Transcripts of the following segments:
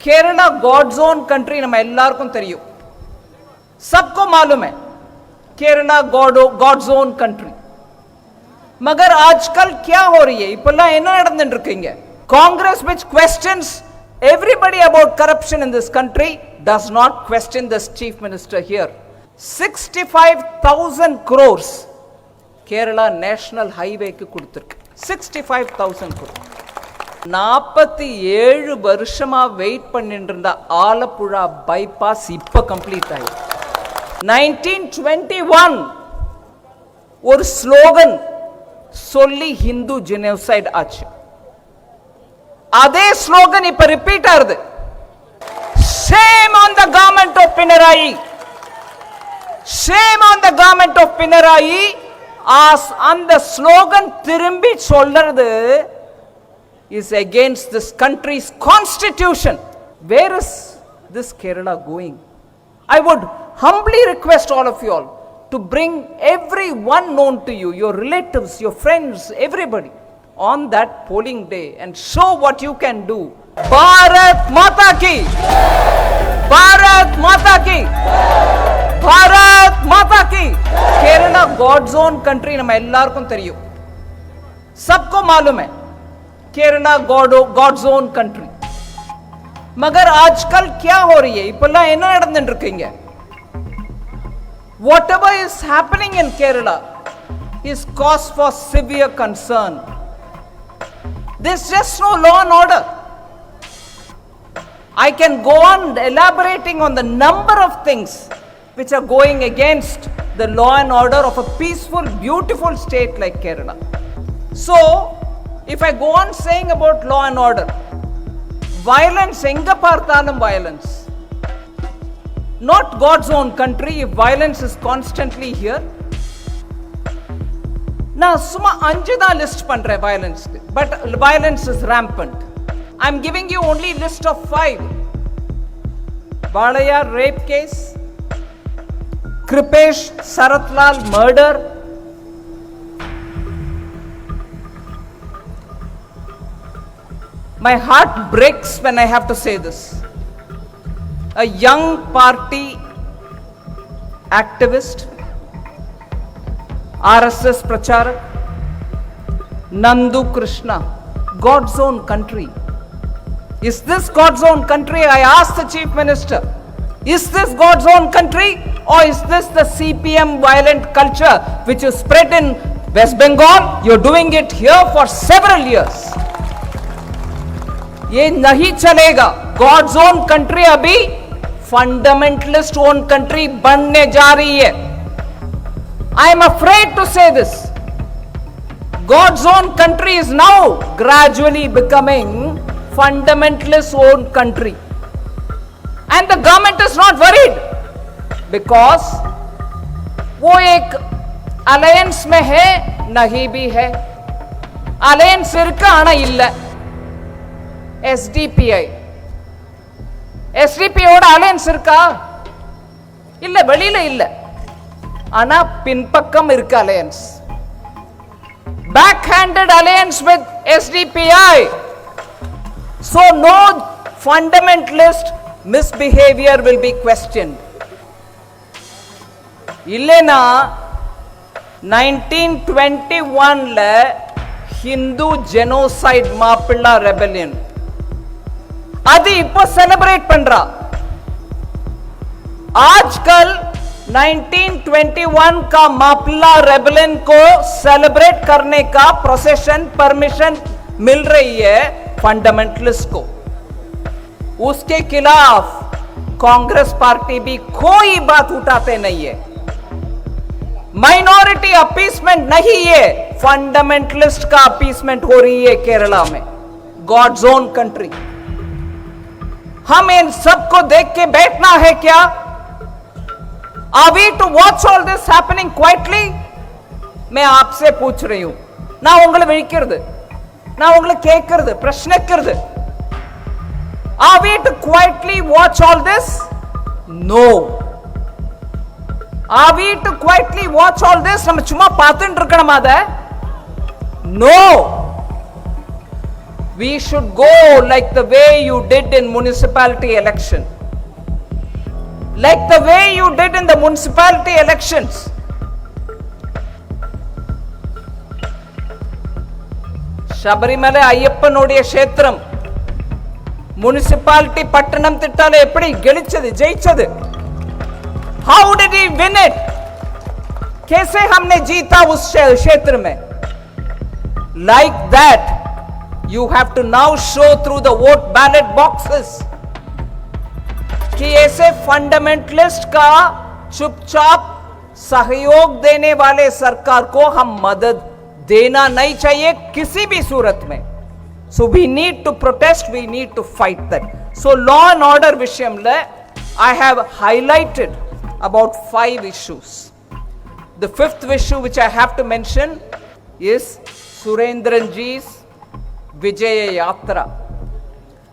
Kerala God's own country நம்ம எல்லாருக்கும் தெரியும், सबको मालूम है केरला गॉड्स ओन कंट्री. मगर आजकल क्या हो रही है, இப்பெல்லாம் என்ன நடந்துட்டு இருக்கீங்க? Congress which questions everybody about corruption in this country does not question this chief minister here. 65,000 crores Kerala National Highway க்கு கொடுத்திருக்கு. 65,000 crores. 47 வருஷமா வெயிட் பண்ணிட்டு இருந்த ஆலப்புழா பைபாஸ் இப்ப கம்ப்ளீட் ஆயிடுச்சு. 1921 ஒரு ஸ்லோகன் சொல்லி ஹிந்து ஜெனோசைட் ஆச்சு. அதே ஸ்லோகன் இப்ப ரிப்பீட் ஆகுது. Shame on the government of Pinarayi. Shame on the government of Pinarayi. அந்த ஸ்லோகன் திரும்பி சொல்றது is against this country's constitution. Where is this Kerala going? I would humbly request all of you all to bring everyone known to you, your relatives, your friends, everybody on that polling day and show what you can do. Bharat Mata ki! Bharat Mata ki! Bharat Mata ki! Kerala God's own country நம்ம எல்லாருக்கும் தெரியும், सबको मालूम है Kerala God's own country. मगर आजकल क्या हो रही है, இப்பெல்லாம் என்ன நடந்துட்டு இருக்கீங்க? Whatever is happening in Kerala is cause for severe concern. There's just no law and order. I can go on elaborating on the number of things which are going against the law and order of a peaceful, beautiful state like Kerala. So, if I go on saying about law and order, violence, enga parthalum violence. Not God's own country if violence is constantly here. Na suma 5 da list pandre violence, but violence is rampant. I'm giving you only list of 5. Balaya rape case, Kripesh Saratlal murder, my heart breaks when I have to say this. A young party activist, RSS pracharak, Nandu Krishna, God's own country. Is this God's own country? I ask the Chief Minister. Is this God's own country, or is this the CPM violent culture which is spread in West Bengal? You're doing it here for several years. ये नहीं चलेगा. God's own country अभी fundamentalist own country बनने जा रही है. I am afraid to say this. God's own country is now gradually becoming fundamentalist own country, and the government is not worried because वो एक अलायंस में है, नहीं भी है. अलायंस इरुक्कु आना इल्ल. SDPI ஓட அலையன்ஸ் இருக்கா? இல்ல, வெளியில இல்ல, ஆனா பின்பக்கம் இருக்கு alliance. Backhanded alliance with SDPI. So no fundamentalist misbehavior will be questioned. இல்லனா 1921 ல हिंदू जेनोसाइड मापिल्ला रेबेलियन அது இப்போ सेलिब्रेट பண்றா. आजकल 1921 का मापिल्ला रेबेलियन को सेलिब्रेट करने का प्रोसेशन परमिशन मिल रही है फंडामेंटलिस्ट को. उसके खिलाफ कांग्रेस पार्टी भी कोई बात उठाते नहीं है. माइनॉरिटी अपीसमेंट नहीं है, फंडामेंटलिस्ट का अपीसमेंट हो रही है केरला में. God's own country. हम इन सबको देख के बैठना है क्या? Are we to watch all this happening quietly? मैं आपसे पूछ रही हूं. நான் உங்களை விழிக்கிறது, நான் உங்களை கேட்கிறது, பிரச்சனைக்கிறது. Are we to quietly watch all this? No. Are we to quietly watch all this? நம்ம சும்மா பார்த்துட்டு இருக்கணுமா அத? No. We should go like the way you did in municipality election. Like the way you did in the municipality elections. Sabarimala അയ്യപ്പനുடைய ക്ഷേത്രം municipality പട്ടണംതിട്ടയിൽ എപ്പടി ഗളിച്ചത് ജയിച്ചത്? How did he win it? कैसे हमने जीता उस क्षेत्र में? Like that, you have to now show through the vote ballot boxes कि ऐसे फंडामेंटलिस्ट का चुपचाप सहयोग देने वाले सरकार को हम मदद देना नहीं चाहिए किसी भी सूरत में. So we need to protest, we need to fight that. So law and order विषयंले I have highlighted about 5 issues. The 5th issue which I have to mention is Surendran ji's Vijaya Yatra.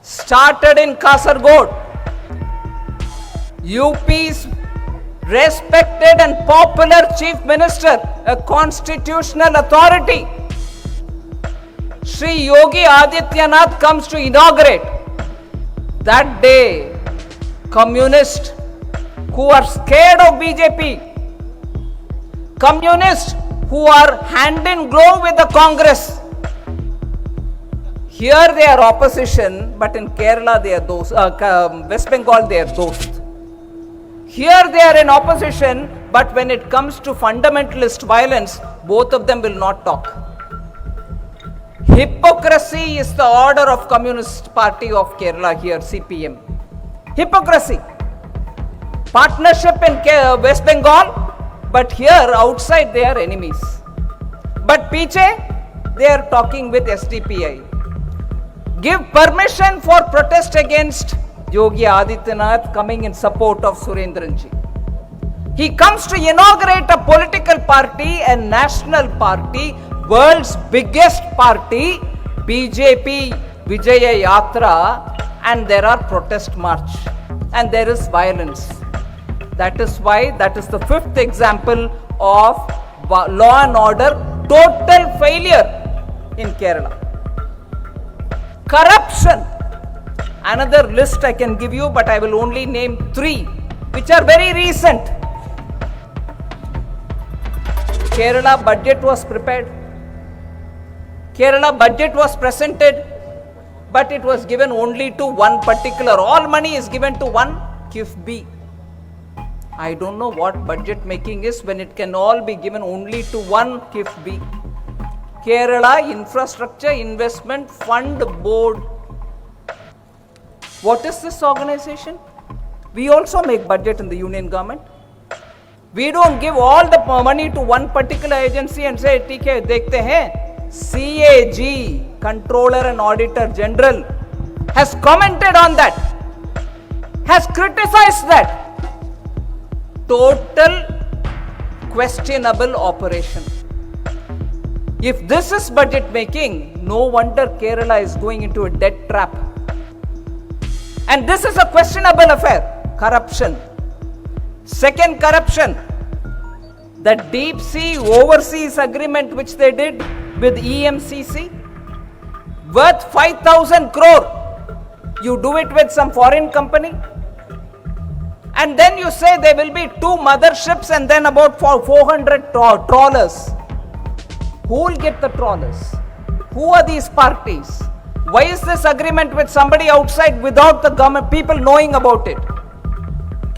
Started in Kasaragod. UP's respected and popular chief minister, a constitutional authority, Shri Yogi Adityanath comes to inaugurate. That day, communists who are scared of BJP, communists who are hand in glove with the Congress, here they are opposition, but in Kerala they are those, West Bengal they are those. Here they are in opposition, but when it comes to fundamentalist violence, both of them will not talk. Hypocrisy is the order of Communist Party of Kerala here, CPM. Hypocrisy. Partnership in West Bengal, but here outside they are enemies. But piche, they are talking with SDPI. Give permission for protest against Yogi Adityanath coming in support of Surendran ji. He comes to inaugurate a political party, a national party, world's biggest party, BJP Vijaya Yatra, and there are protest march and there is violence. That is why that is the 5th example of law and order total failure in Kerala. Corruption. Another list I can give you, but I will only name 3 which are very recent. Kerala budget was prepared. Kerala budget was presented, but it was given only to one particular. All money is given to one KIFB. I don't know what budget making is when it can all be given only to one KIFB. Kerala Infrastructure Investment Fund Board. What is this organization? We also make budget in the union government. We don't give all the money to one particular agency and say, ठीक है, देखते हैं. CAG, Controller and Auditor General, has commented on that, has criticized that. Total questionable operation. If this is budget making, no wonder Kerala is going into a debt trap. And this is a questionable affair. Corruption. Second corruption. The deep sea overseas agreement which they did with EMCC, worth 5,000 crore. You do it with some foreign company. And then you say there will be 2 motherships and then about 400 trawlers. Who will get the trawlers? Who are these parties? Why is this agreement with somebody outside without the government people knowing about it?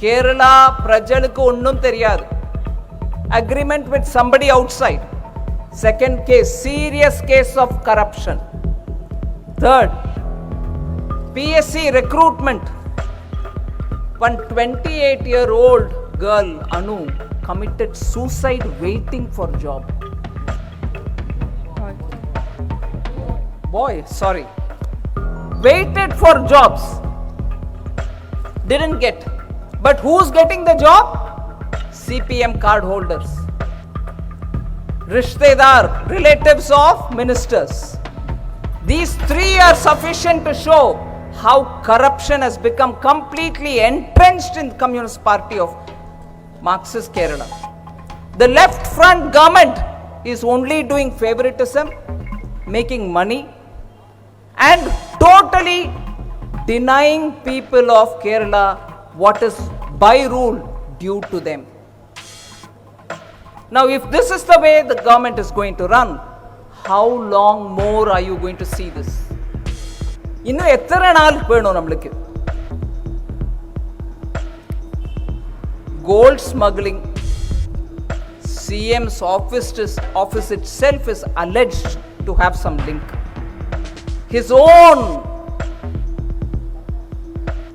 Kerala prajalukku onnum theriyadu. Agreement with somebody outside. Second case, serious case of corruption. Third, PSC recruitment. One 28-year-old girl, Anu, committed suicide waiting for job. Boy, sorry. Waited for jobs. Didn't get. But who's getting the job? CPM card holders. Rishtedar, relatives of ministers. These 3 are sufficient to show how corruption has become completely entrenched in the Communist Party of Marxist Kerala. The left front government is only doing favoritism, making money, and totally denying people of Kerala what is by rule due to them. Now, if this is the way the government is going to run, how long more are you going to see this? இன்னும் எத்தனை நாள் வேணும் நம்மளுக்கு? Gold smuggling, CM's office itself is alleged to have some link. His own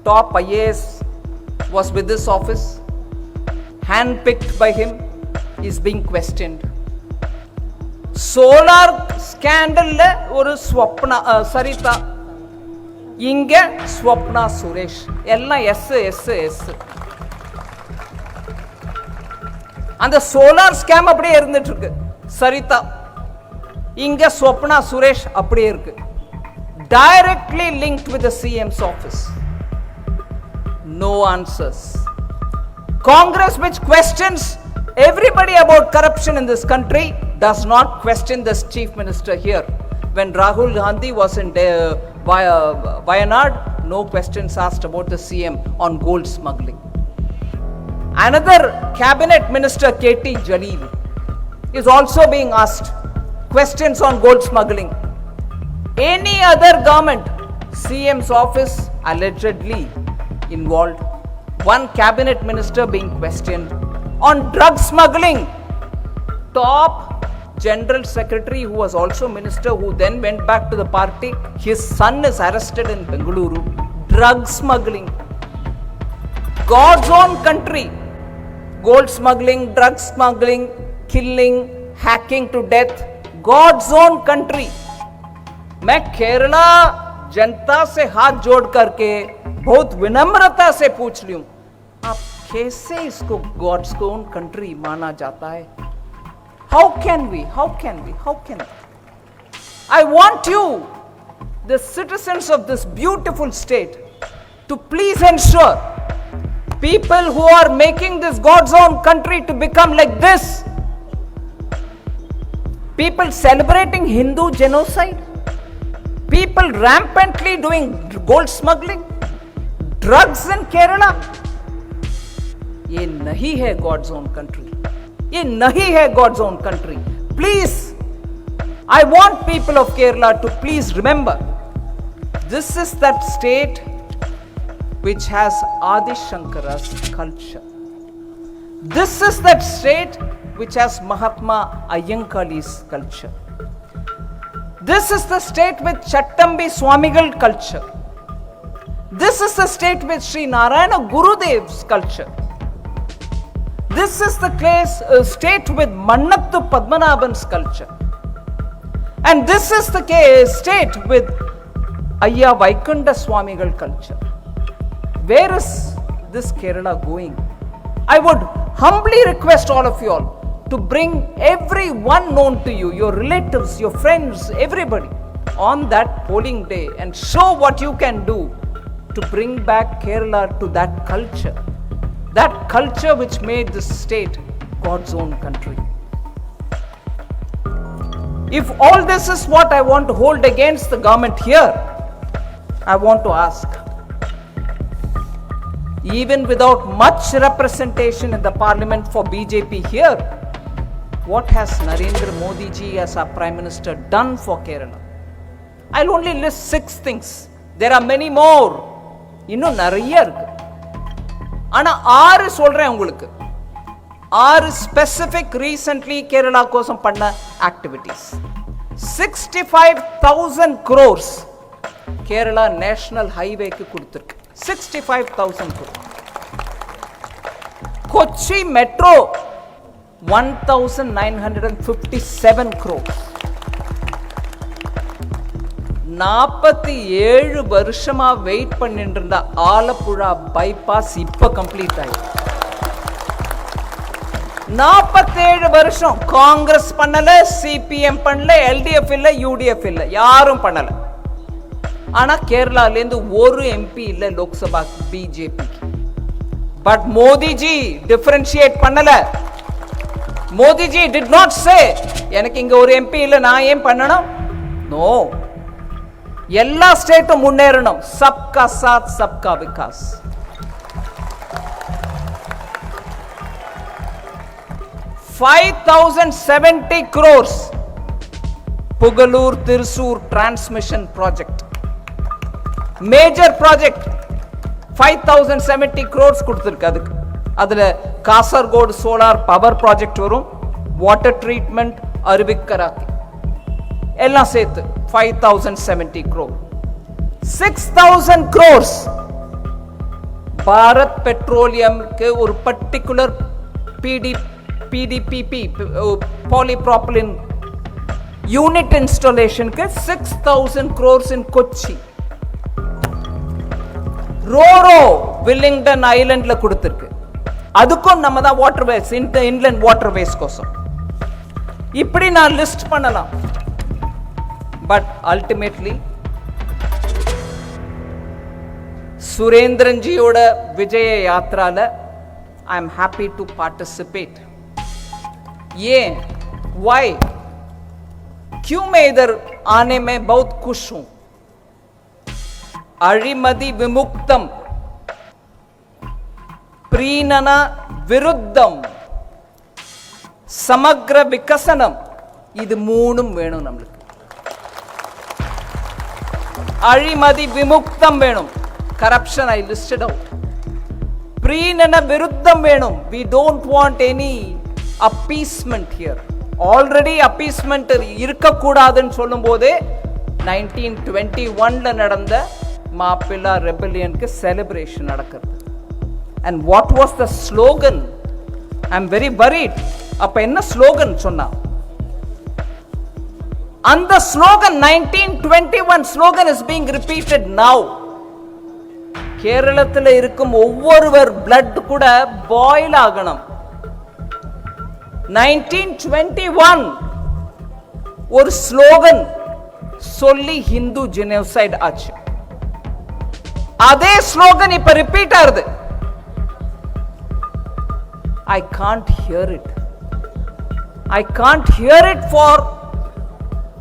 top IAS was with this office, handpicked by him, is being questioned. Solar scandal le oru Swapna Sarita, inge Swapna Suresh, ella S. அந்த solar scam அப்படியே இருந்துட்டு இருக்கு. சரிதா இங்க ஸ்வப்னா சுரேஷ் அப்படியே இருக்கு. Directly linked with the CMs office. No answers. Congress, which questions everybody about corruption in this country, does not question this chief minister here. When Rahul Gandhi was in Wayanad, no questions asked about the CM on gold smuggling. Another cabinet minister, KT Jalil, is also being asked questions on gold smuggling. Any other government, CM's office allegedly involved. One cabinet minister being questioned on drug smuggling. Top general secretary, who was also minister, who then went back to the party, his son is arrested in Bengaluru. Drug smuggling. God's own country. Gold smuggling, drug smuggling, killing, hacking to death. God's own country. मैं केरला जनता से हाथ जोड़ करके बहुत विनम्रता से पूछ रही हूं, आप कैसे इसको गॉड्स ओन कंट्री माना जाता है? How can we? I want you, the citizens of this beautiful state, to please ensure people who are making this God's own country to become like this, people celebrating Hindu genocide, people rampantly doing gold smuggling, drugs in Kerala, ये नहीं है God's own country. ये नहीं है God's own country. Please, I want people of Kerala to please remember, this is that state which has Adi Shankara's culture. This is that state which has Mahatma Ayyankali's culture. This is the state with Chattambi Swamigal culture. This is the state with Sri Narayana Gurudev's culture. This is the state with Mannathu Padmanabhan's culture. And this is the state with Ayya Vaikunda Swamigal culture. Where is this Kerala going? I would humbly request all of you all to bring everyone known to you, your relatives, your friends, everybody, on that polling day and show what you can do to bring back Kerala to that culture which made this state God's own country. If all this is what I want to hold against the government here, I want to ask, even without much representation in the parliament for BJP here, what has Narendra Modi ji as our Prime Minister done for Kerala? I'll only list 6 things. There are many more. இன்னும் நிறைய இருக்கு. ஆனா 6 சொல்றேன் உங்களுக்கு. 6 specific recently Kerala கோசம் பண்ண activities. 65,000 crores Kerala National Highway க்கு கொடுத்திருக்கு. 65,000 crores. Kochi Metro 1,957 crores. 47 வருஷமா வெயிட் பண்ணிட்டு இருந்த ஆலப்புழா பைபாஸ் இப்ப கம்ப்ளீட் ஆயிடுச்சு. 47 வருஷம் காங்கிரஸ் பண்ணல, சிபிஎம் பண்ணல, எல்டிஎஃப் இல்ல, யூடிஎஃப் இல்ல, யாரும் பண்ணல. ஆனா கேரளால இருந்து ஒரு எம்பி இல்ல Lok Sabha BJP. But Modiji differentiate பண்ணல. மோடிஜி did not say எனக்கு இங்க ஒரு எம்பி இல்ல நான் ஏன் பண்ணணும். நோ, எல்லா ஸ்டேட்டும் முன்னேறணும். சப்கா சாத் சப்கா விகாஸ். ₹5,070 crores Pugalur Thrissur transmission project, major project. 5,070 crores கொடுத்திருக்கு. அதுல காசர்கோடு சோலார் பவர் ப்ராஜெக்ட் வரும், வாட்டர் ட்ரீட்மெண்ட், அருவிக்கராக்கி எல்லாம் சேர்த்து 5,070 crore. 6,000 crores பாரத் பெட்ரோலியம்க்கு ஒரு பர்டிகுலர் PDPP polypropylene unit installationக்கு 6,000 crores in Kochi. ரோரோ வில்லிங்டன் ஐலண்ட்ல கொடுத்திருக்கு. அதுக்கும் நம்ம தான் water ways, inland water ways கோசம். இப்படி நான் லிஸ்ட் பண்ணலாம். பட் அல்டிமேட்லி சுரேந்திரன்ஜியோட விஜய யாத்ரால I am happy to participate. ये वाई क्यों मैं इधर आने में बहुत खुश हूं. अழிமதி விமுக்தம், प्रीणन விருத்தம், சமக்ர விகசனம், இது மூணும் வேணும் நம்மளுக்கு. அழிமதி விமுக்தம் வேணும், corruption I listed out. प्रीणन விருத்தம் வேணும், we don't want any appeasement here. Already appeasement இருக்க கூடாதுன்னு சொல்லும்போதே 1921ல நடந்த மாப்பிள்ளா ரெபெலியனுக்கு செலிப்ரேஷன் நடக்கிறது. And what was the slogan? I'm very worried. அப்ப என்ன ஸ்லோகன் சொன்னா? அந்த slogan 1921 slogan is being repeated now. கேரளத்தில் இருக்கும் ஒவ்வொருவர் blood கூட பாயில் ஆகணும். 1921 ஒரு ஸ்லோகன் சொல்லி ஹிந்து ஜெனோசைட் ஆச்சு. அதே ஸ்லோகன் இப்ப ரிப்பீட் ஆகுது. I can't hear it. I can't hear it for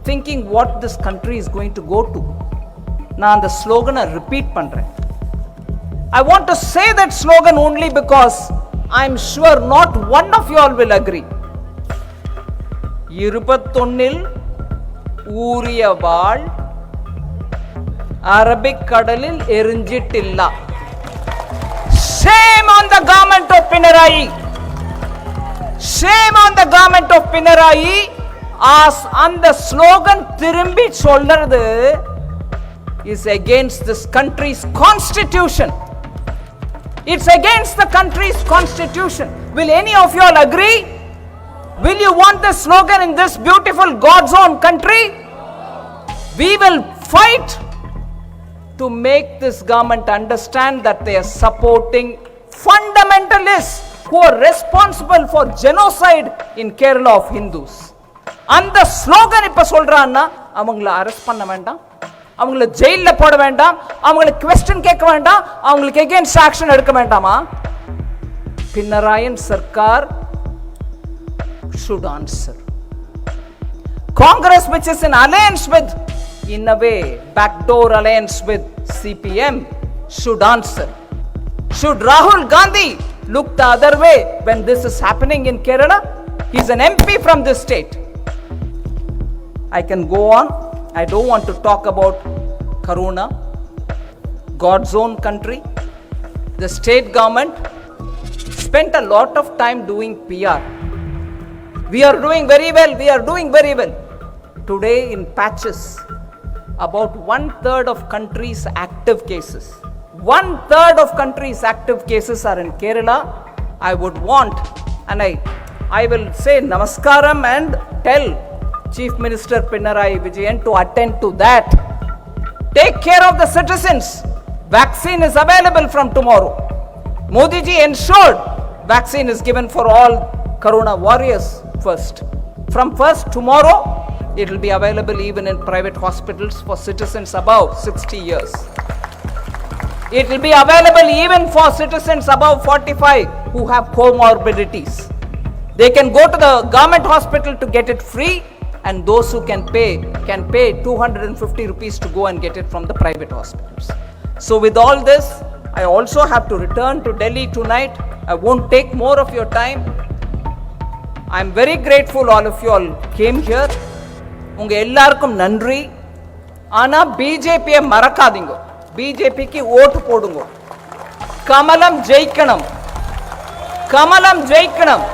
thinking what this country is going to go to. நான் அந்த ஸ்லோகனை ரிப்பீட் பண்றேன். I want to say that slogan only because I'm sure not one of you all will agree. 21 ஊரிய வாள் Arabic கடலில் எரிஞ்சிட்டில்ல. Shame on the government of Pinarayi. Shame on the government of Pinarayi. As அந்த slogan திரும்பி சொல்றது is against this country's constitution. It's against the country's constitution. Will any of you all agree? Will you want this slogan in this beautiful God's own country? We will fight to make this government understand that they are supporting fundamentalists who are responsible for genocide in Kerala of Hindus. அந்த slogan இப்ப சொல்றான்னா அவங்கள arrest பண்ண வேண்டாம், அவங்கள ஜெயில போட வேண்டாம், அவங்களுக்கு क्वेश्चन கேட்க வேண்டாம், அவங்களுக்கு அகைன்ஸ்ட் ஆக்ஷன் எடுக்க வேண்டாமா? பினராயன் Sarkar should answer. Congress, which is in alliance with, in a way, backdoor alliance with CPM, should answer. Should Rahul Gandhi look the other way when this is happening in Kerala? He is an MP from this state. I can go on. I don't want to talk about Karuna, God's own country. The state government spent a lot of time doing PR. We are doing very well. We are doing very well. Today in patches, about 1/3 of country's active cases. 1/3 of country's active cases are in Kerala. I would want, and I will say namaskaram and tell Chief Minister Pinarayi Vijayan to attend to that. Take care of the citizens. Vaccine is available from tomorrow. Modi ji ensured vaccine is given for all Corona warriors first. From first tomorrow, it will be available even in private hospitals for citizens above 60 years. It will be available even for citizens above 45 who have comorbidities. They can go to the government hospital to get it free, and those who can pay 250 rupees to go and get it from the private hospitals. So with all this, I also have to return to Delhi tonight. I won't take more of your time. I'm very grateful all of you all came here. உங்க எல்லாருக்கும் நன்றி. ஆனா பிஜேபியை மறக்காதீங்க. பிஜேபிக்கு ஓட்டு போடுங்க. கமலம் ஜெயிக்கணும். கமலம் ஜெயிக்கணும்.